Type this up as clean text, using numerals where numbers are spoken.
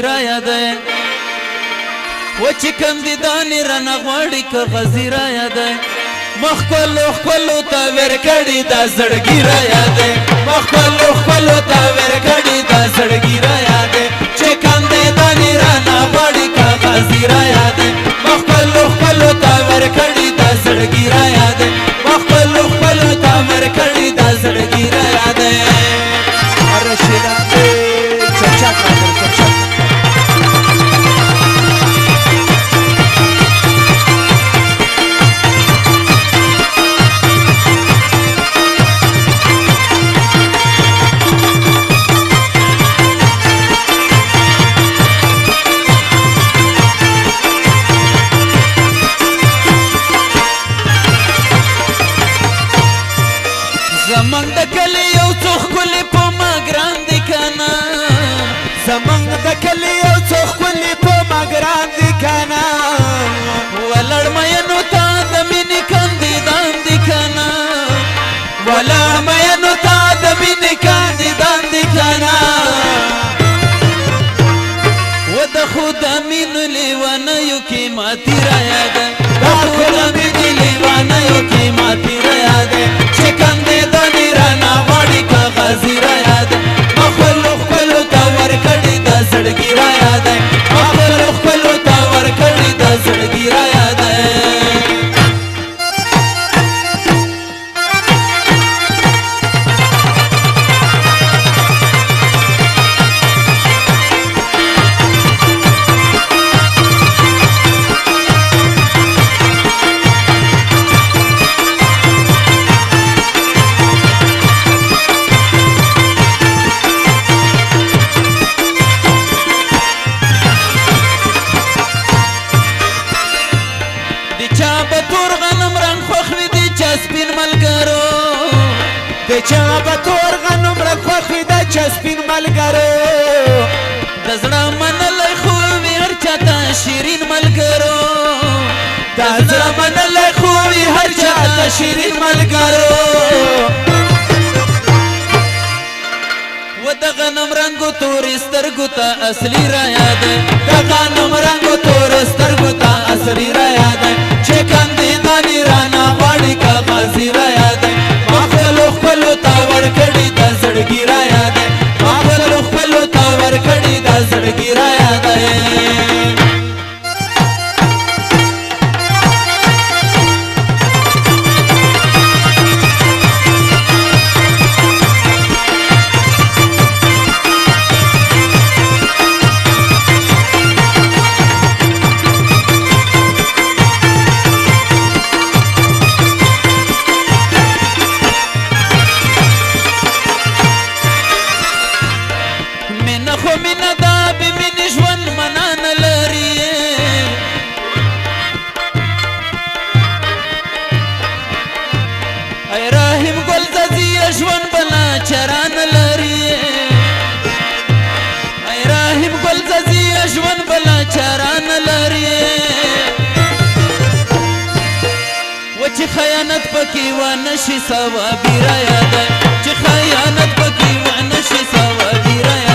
را یادای و چې کم دي دانې رانه غواړي که غزي را یادای مخکلو خپلو ته ور کړي دا زړګي را یادای مخکلو خپلو ته ور کړي دا زړګي را یادای چې کم دي دانې رانه غواړي که غزي را یادای مخکلو خپلو ته ور کړي دا زړګي را یادای مخکلو خپلو ته ور کړي دا زړګي را یادای رشیدا چچا کړه چچا زمنګ د کلی یو څو ښکلي په ما ګران دي کنه زمنګ د کلی یو څو ښکلي په ما ګران دي کنه ولړ مینو تا د مینې کاندیدان دي کنه ولړ مینو تا د مینې کاندیدان دي کنه و د خود مینو لیوانیو کې ماتي را یاده د خود مینې لیوانیو کې ماتي را یاده چې کاندې دانې رانه غواړي که غازي را یاده مخلو خپلو ته ورکړي دا زړګي را یاده مخلو خپلو ته ورکړي دا زړګي را یاده د چا به تور غنم رنګ خوښ وي د چا سپین ملګرو د زړه منلی خو وي هر چاته شیرین ملګرو د زړه منلی خو وي هر چاته شیرین ملګرو و د غنم رنګو تورې سترګو ته اصلي را یاده د غنم رنګو تور سترګو ته اصلي را یاده چې کاندې دانې رانه غواړي که غازي را یاده ما خپلو خپلو ته ورکړي دا زړګي را یاده ما خپلو خپلو ته ورکړي دا زړګي را یاده ژوند بلا چران لري ای راهیم ګل ززي ژوند بلا چران لري و چې خیانت پکې و نشي ثواب را یاد چې خیانت پکې و نشي ثواب را